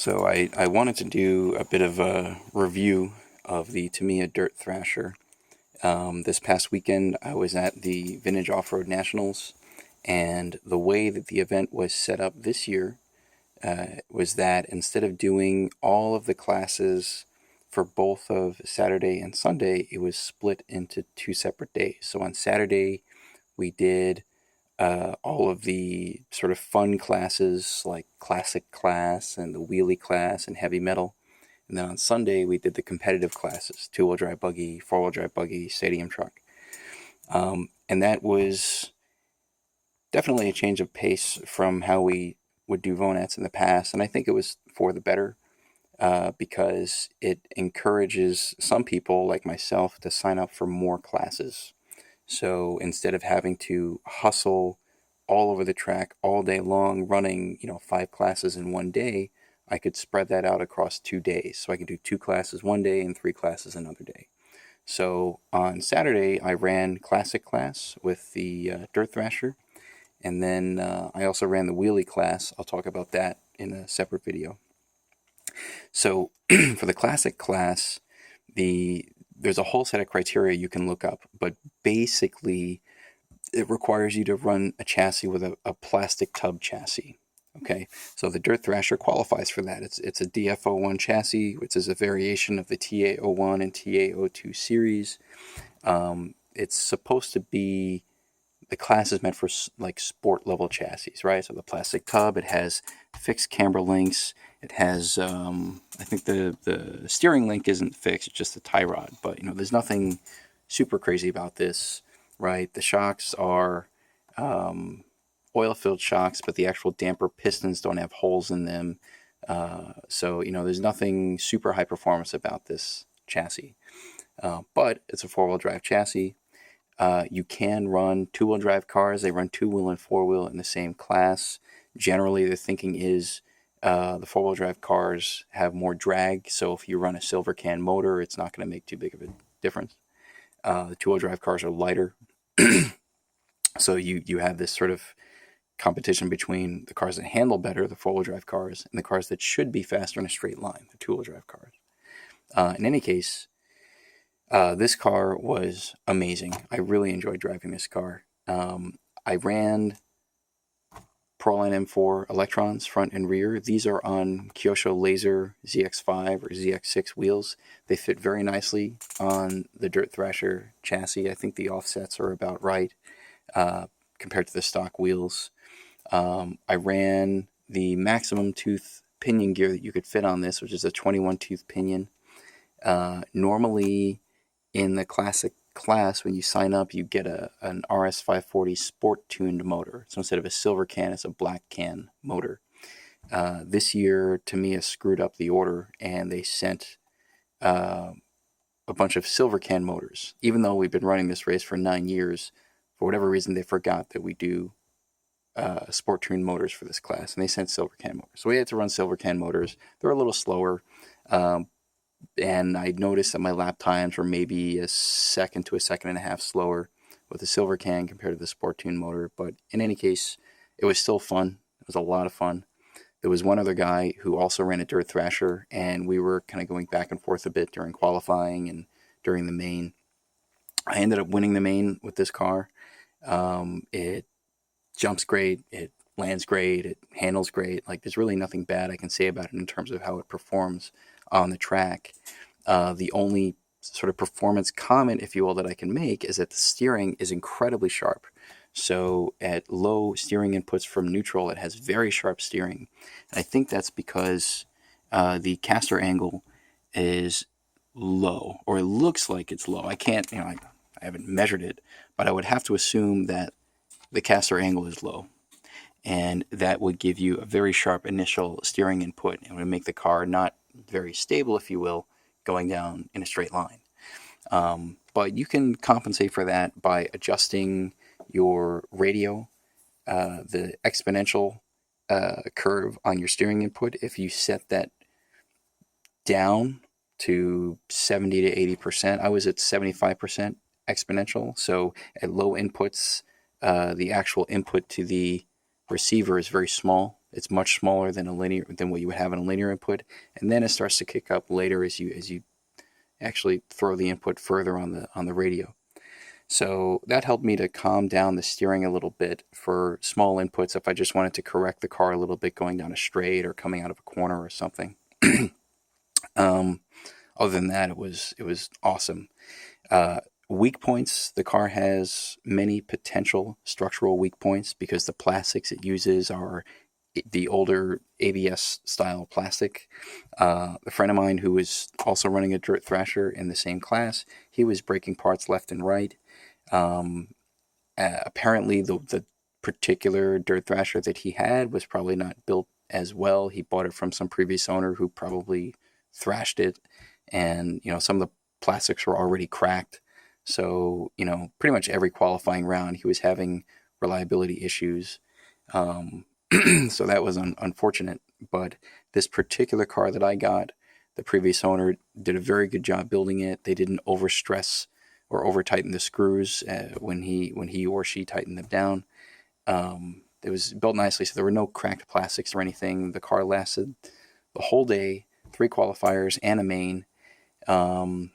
So I wanted to do a bit of a review of the Tamiya Dirt Thrasher. This past weekend I was at the Vintage Off-Road Nationals, and the way that the event was set up this year was that instead of doing all of the classes for both of Saturday and Sunday, it was split into two separate days. So on Saturday we did all of the sort of fun classes like classic class and the wheelie class and heavy metal. And then on Sunday, we did the competitive classes, two-wheel drive buggy, four-wheel drive buggy, stadium truck. And that was definitely a change of pace from how we would do VONATS in the past. And I think it was for the better because it encourages some people like myself to sign up for more classes. So instead of having to hustle all over the track all day long, running 5 classes in one day, I could spread that out across 2 days. So I could do 2 classes one day and 3 classes another day. So on Saturday, I ran classic class with the Dirt Thrasher, and then I also ran the wheelie class. I'll talk about that in a separate video. So for the classic class, there's a whole set of criteria you can look up, but basically it requires you to run a chassis with a plastic tub chassis. Okay, so the Dirt Thrasher qualifies for that. It's a DF01 chassis, which is a variation of the TA01 and TA02 series. It's supposed to be, the class is meant for like sport level chassis, right? So the plastic tub, it has fixed camber links. It has, I think the steering link isn't fixed, it's just the tie rod. But, there's nothing super crazy about this, right? The shocks are oil-filled shocks, but the actual damper pistons don't have holes in them. So, there's nothing super high performance about this chassis. But it's a four-wheel drive chassis. You can run two-wheel drive cars. They run two-wheel and four-wheel in the same class. Generally, the thinking is the four-wheel drive cars have more drag, so if you run a silver can motor, it's not going to make too big of a difference. The two-wheel drive cars are lighter, so you have this sort of competition between the cars that handle better, the four-wheel drive cars, and the cars that should be faster in a straight line, the two-wheel drive cars. In any case, this car was amazing. I really enjoyed driving this car. I ran Proline M4 Electrons front and rear. These are on Kyosho Laser ZX5 or ZX6 wheels. They fit very nicely on the Dirt Thrasher chassis. I think the offsets are about right compared to the stock wheels. I ran the maximum tooth pinion gear that you could fit on this, which is a 21 tooth pinion. Normally in the classic class, when you sign up, you get an RS540 sport tuned motor. So instead of a silver can, it's a black can motor. This year, Tamiya screwed up the order and they sent a bunch of silver can motors. Even though we've been running this race for 9 years, for whatever reason, they forgot that we do sport tuned motors for this class, and they sent silver can motors. So we had to run silver can motors. They're a little slower. And I noticed that my lap times were maybe a second to a second and a half slower with the silver can compared to the sport tune motor. But in any case, it was still fun. It was a lot of fun. There was one other guy who also ran a Dirt Thrasher, and we were kind of going back and forth a bit during qualifying and during the main. I ended up winning the main with this car. It jumps great. It lands great. It handles great. Like, there's really nothing bad I can say about it in terms of how it performs on the track. The only sort of performance comment, if you will, that I can make is that the steering is incredibly sharp. So at low steering inputs from neutral, it has very sharp steering. And I think that's because the caster angle is low, or it looks like it's low. I can't, I haven't measured it, but I would have to assume that the caster angle is low. And that would give you a very sharp initial steering input and would make the car not very stable, if you will, going down in a straight line. But you can compensate for that by adjusting your radio, the exponential curve on your steering input. If you set that down to 70 to 80%, I was at 75% exponential. So at low inputs, the actual input to the receiver is very small. It's much smaller than what you would have in a linear input, and then it starts to kick up later as you actually throw the input further on the radio. So that helped me to calm down the steering a little bit for small inputs if I just wanted to correct the car a little bit going down a straight or coming out of a corner or something. Other than that, it was awesome. Weak points, the car has many potential structural weak points because the plastics it uses are the older ABS style plastic. A friend of mine who was also running a dirt thrasher in the same class, he was breaking parts left and right. Apparently the particular dirt thrasher that he had was probably not built as well. He bought it from some previous owner who probably thrashed it, and some of the plastics were already cracked. So pretty much every qualifying round he was having reliability issues. So that was unfortunate. But this particular car that I got, the previous owner did a very good job building it. They didn't overstress or over tighten the screws when he or she tightened them down. It was built nicely, so there were no cracked plastics or anything. The car lasted the whole day, 3 qualifiers and a main. Of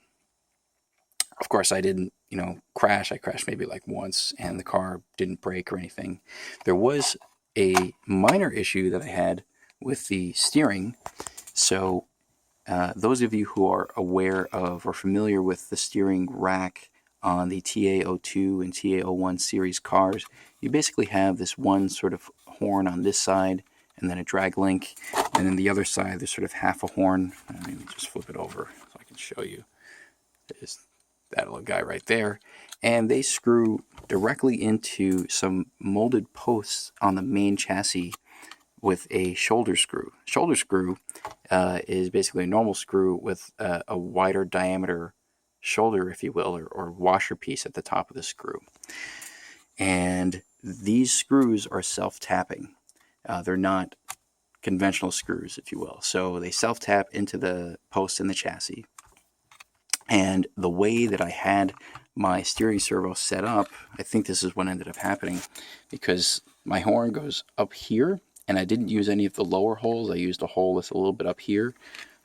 course, I didn't, crash. I crashed maybe like once, and the car didn't break or anything. There was a minor issue that I had with the steering. So those of you who are aware of or familiar with the steering rack on the TA02 and TA01 series cars, you basically have this one sort of horn on this side and then a drag link, and then the other side there's sort of half a horn. Let me just flip it over so I can show you. There's that little guy right there, and they screw directly into some molded posts on the main chassis with a shoulder screw. Shoulder screw is basically a normal screw with a wider diameter shoulder, if you will, or washer piece at the top of the screw. And these screws are self-tapping. They're not conventional screws, if you will. So they self-tap into the post in the chassis. And the way that I had my steering servo set up, I think this is what ended up happening, because my horn goes up here, and I didn't use any of the lower holes. I used a hole that's a little bit up here.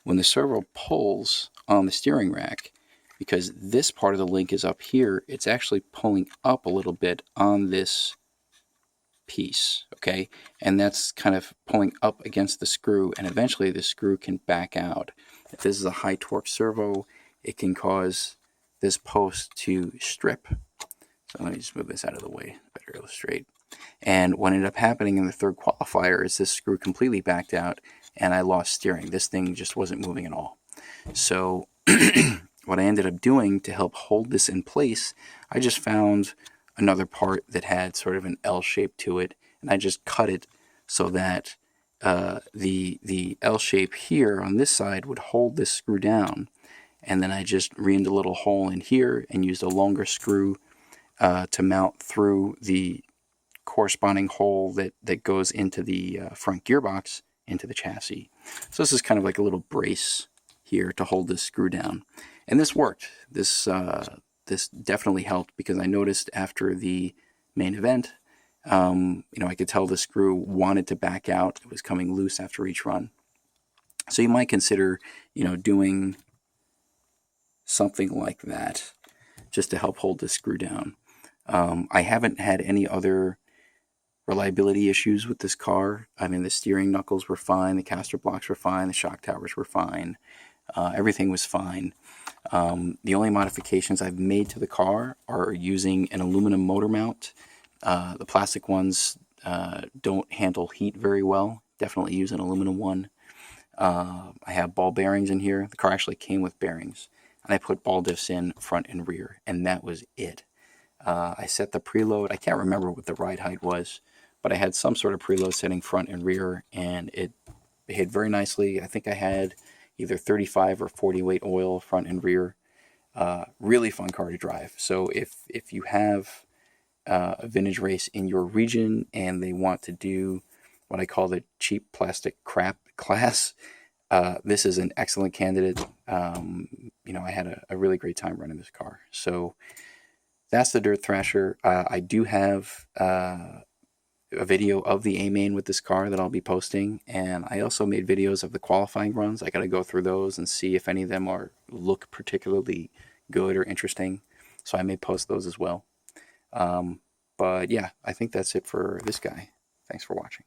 When the servo pulls on the steering rack, because this part of the link is up here, it's actually pulling up a little bit on this piece, okay? And that's kind of pulling up against the screw, and eventually the screw can back out. If this is a high torque servo, it can cause this post to strip. So let me just move this out of the way, better illustrate. And what ended up happening in the third qualifier is this screw completely backed out, and I lost steering. This thing just wasn't moving at all. So what I ended up doing to help hold this in place, I just found another part that had sort of an L shape to it, and I just cut it so that the L shape here on this side would hold this screw down. And then I just reamed a little hole in here and used a longer screw to mount through the corresponding hole that goes into the front gearbox into the chassis. So this is kind of like a little brace here to hold this screw down. And this worked. This definitely helped, because I noticed after the main event, I could tell the screw wanted to back out. It was coming loose after each run. So you might consider, doing something like that just to help hold the screw down. I haven't had any other reliability issues with this car. I mean, the steering knuckles were fine, the caster blocks were fine, the shock towers were fine, everything was fine. The only modifications I've made to the car are using an aluminum motor mount. The plastic ones don't handle heat very well. Definitely use an aluminum one. I have ball bearings in here. The car actually came with bearings. And I put ball diffs in front and rear, and that was it. I set the preload. I can't remember what the ride height was, but I had some sort of preload setting front and rear, and it behaved very nicely. I think I had either 35 or 40 weight oil front and rear. Really fun car to drive. So if you have a vintage race in your region and they want to do what I call the cheap plastic crap class, this is an excellent candidate. I had a really great time running this car. So that's the Dirt Thrasher. I do have a video of the A main with this car that I'll be posting, and I also made videos of the qualifying runs. I got to go through those and see if any of them look particularly good or interesting. So I may post those as well. But yeah, I think that's it for this guy. Thanks for watching.